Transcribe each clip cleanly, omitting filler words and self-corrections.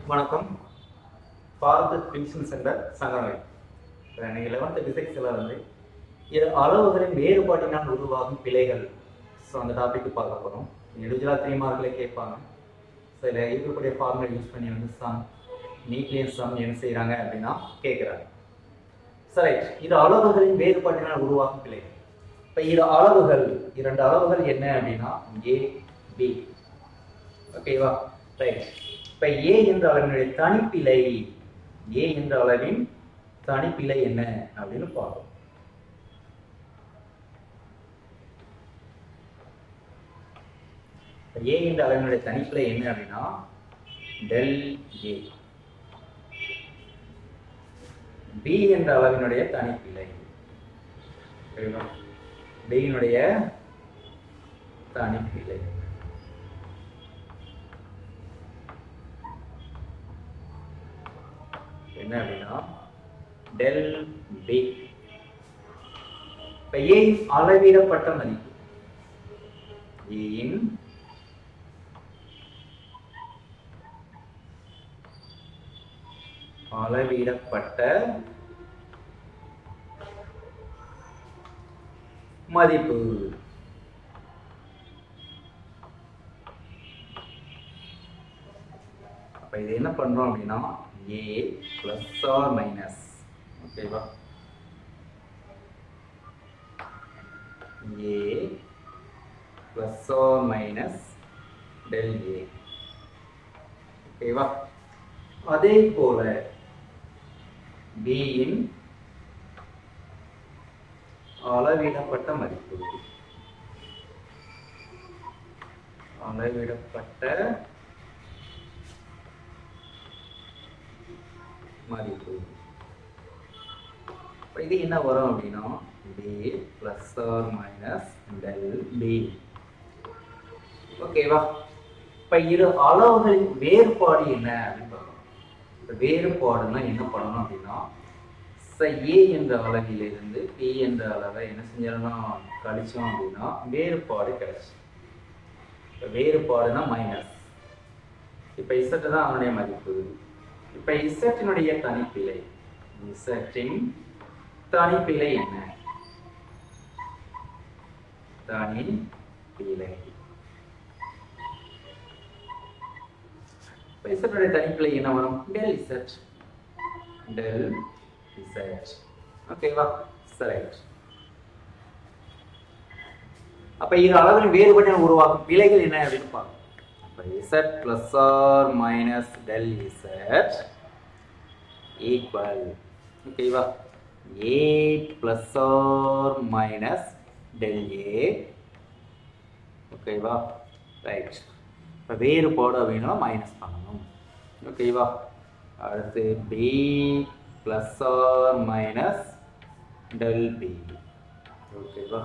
வணக்கம். Bharat tuition centre சங்கரவை. இன்னைக்கு 11th பிசிக்ஸ்ல வந்து அளவுகளின் வேறுபாட்டினால் உருவாகும் பிழைகள். ஸோ அந்த டாபிக் பார்க்க போகிறோம். இண்டிவிஜுவலாக 3 மார்க்ல கேட்பாங்க. ஸோ இதில் இருக்கக்கூடிய ஃபார்முலா யூஸ் பண்ணி வந்து சம் நியூக்ளியஸ் சம் என்ன செய்கிறாங்க அப்படின்னா கேட்குறாங்க. சரி, இது அளவுகளின் வேறுபாட்டினால் உருவாகும் பிழைகள். இப்போ இது அளவுகள், 2 அளவுகள் என்ன அப்படின்னா ஏ பி. ஓகேவா? ரைட். இப்ப ஏ என்ற அளவினுடைய தனிப்பிழை, ஏ என்ற அளவின் தனிப்பிழை என்ன அப்படின்னு பார்ப்போம். ஏ என்ற அளவினுடைய தனிப்பிழை என்ன அப்படின்னா டெல் ஏ. பி என்ற அளவினுடைய தனிப்பிழை, பியினுடைய தனிப்பிழை என்ன அப்படின்னா டெல் பி. இப்ப ஏ அளவிடப்பட்ட மதிப்பு, ஏன் அளவிடப்பட்ட மதிப்பு. அப்ப இது என்ன பண்றோம் அப்படின்னா a plus or minus. ஓகேவா? a plus or minus del a. ஓகேவா? அதே போல b இன் அளவிடப்பட்ட மதிப்பு, அளவிடப்பட்ட மதிப்பு. இது என்ன வரும் அப்படின்னா b plus or minus del b. ஓகேவா? இப்ப இரு அளவுகளின் வேறுபாடு என்ன அப்படின்னு பார்க்கணும். இந்த வேறுபாடுனா என்ன பண்ணணும் அப்படின்னா a என்ற அளவிலிருந்து b என்ற அளவை என்ன செஞ்சோம்னா கழிச்சோம் அப்படின்னா வேறுபாடு கிடைச்சு. வேறுபாடுனா மைனஸ். இப்ப z தான் அவனுடைய மதிப்பு. இப்ப இசட்டினுடைய தனிப்பிழை, இசட்டின் தனிப்பிழை என்ன? தனிப்பிழை. இப்ப இசட்டினுடைய தனிப்பிழை என்ன வரும்? Del Z, del Z. ஓகேவா? சரி. அப்ப இது அளவின் வேறுபாட்டினால் உருவாகும் பிழைகள் என்ன அப்படின்னு பார்ப்போம். Z plus or minus del Z equal, ஓகேவா, A plus or minus del A. ஓகேவா? ரைட். இப்போ வேறுபாடு அப்படின்னா மைனஸ் பண்ணணும். ஓகேவா? அடுத்து B plus or minus del B. ஓகேவா?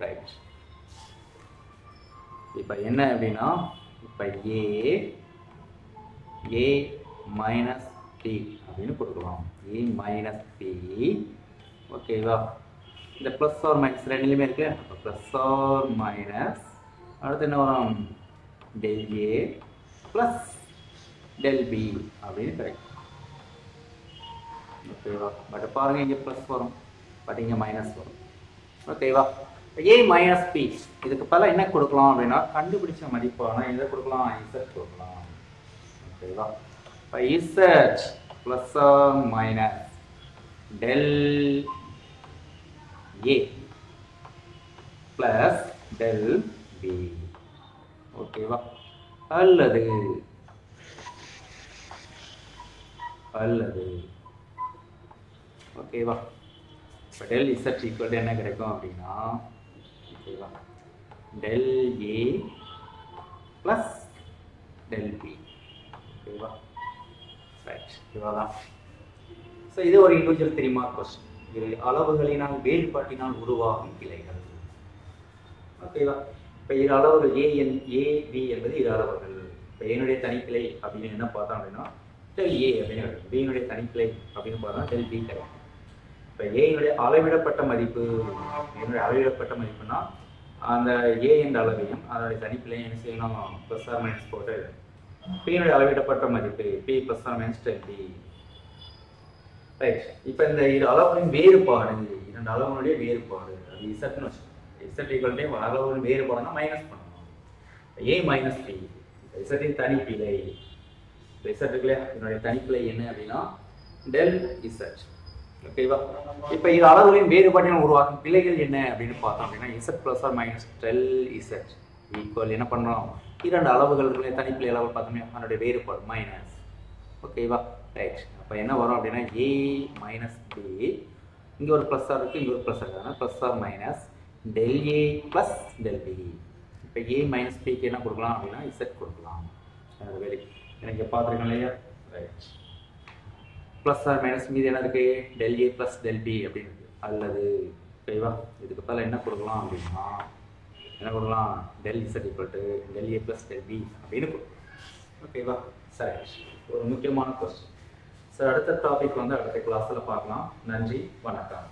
ரைட். இப்போ என்ன அப்படின்னா இப்போ a மைனஸ் p அப்படின்னு கொடுக்கலாம். a minus p. ஓகேவா? இந்த ப்ளஸ் ஆர் மைனஸ் ரெண்டுலையுமே இருக்கு. அப்போ ப்ளஸ் ஆர் மைனஸ் அடுத்து என்ன வரும்? Del A plus del B அப்படின்னு கிடைக்கும். ஓகேவா? பட் பாருங்க இங்கே ப்ளஸ் வரும், பட் இங்கே மைனஸ் வரும். ஓகேவா? a மைனஸ் பி இதுக்கு பல என்ன கொடுக்கலாம் அப்படின்னா கண்டுபிடிச்ச மதிப்பான இதை கொடுக்கலாம், இசட் கொடுக்கலாம். ஓகேவா? இப்போ Z plus minus del A plus del B. ஓகேவா? அல்லது ஓகேவா? இப்போ டெல் இசட் ஈக்குவல் என்ன கிடைக்கும் அப்படின்னா ஓகேவா, del A plus del B. ஓகேவா? ரைட். இவ்வளோதான். ஸோ இது ஒரு இண்டிவிஜுவல் 3 மார்க் கொஸ்டின். இது அளவுகளினால் வேறுபாட்டினால் உருவாகும் பிழைகள். ஓகேவா? இப்போ இரு அளவுகள் ஏ பி என்பது இரு அளவுகள். இப்போ ஏனுடைய தனிப்பிழை அப்படின்னு என்ன பார்த்தோம் அப்படின்னா டெல் ஏ அப்படின்னு கிடைக்கும். பியினுடைய தனிப்பிழை அப்படின்னு பார்த்தா டெல் பி கிடைக்கும். இப்போ ஏனுடைய அளவிடப்பட்ட மதிப்பு, என்னுடைய அளவிடப்பட்ட மதிப்புனா அந்த ஏ என்ற அளவையும் அதனுடைய தனிப்பிலையும் என்ன செய்யணும் ப்ளஸ் ஆர் மைனஸ் போட்டு பியினுடைய அளவிடப்பட்ட மதிப்பு B plus or minus del B. Right. இப்போ இந்த இரு அளவுகளின் வேறுபாடு, இரண்டு அளவுகளுடைய வேறுபாடு அது இசட்னு வச்சுக்கோங்க. இசட் ஈக்குவல் டு அளவுகளின் வேறுபாடுனா மைனஸ் பண்ணணும். ஏ மைனஸ் பி, இசட்டின் தனிப்பிழை. இசட் இருக்குல்லையா, இதனுடைய தனிப்பிழை என்ன அப்படின்னா டெல் இசட். ஓகேவா? இப்போ இது அளவுகளின் வேறுபாட்டினால் உருவாக்கும் பிழைகள் என்ன அப்படின்னு பார்த்தோம் அப்படின்னா Z plus or minus del Z equal என்ன பண்ணுறோம், இரண்டு அளவுகளுடைய தனிப்பிழை அளவு பார்த்தோம்னா அதனுடைய வேறுபாடு மைனஸ். ஓகேவா? ரைட். அப்போ என்ன வரும் அப்படின்னா ஏ மைனஸ் பி, இங்கே ஒரு ப்ளஸ் ஆர் இருக்குது, இங்கே ஒரு ப்ளஸ் இருக்குது, plus or minus del A plus del B. இப்போ ஏ மைனஸ் பிக்கு என்ன கொடுக்கலாம் அப்படின்னா இசட் கொடுக்கலாம். அது வேறு எனக்கு பார்த்துருக்கோம் இல்லையா? ரைட். ப்ளஸ் ஆர் மைனஸ் மீது என்ன இருக்குது, del A plus del B அப்படின்னு இருக்குது. அல்லது ஓகேவா, இதுக்கு பதில் என்ன கொடுக்கலாம் அப்படின்னா என்ன கொடுக்கலாம், del Z equal to del A plus del B அப்படின்னு கொடுக்கலாம். ஓகேவா? சரி, ஒரு முக்கியமான கொஸ்டின். சார் அடுத்த டாபிக் வந்து அடுத்த கிளாஸில் பார்க்கலாம். நன்றி, வணக்கம்.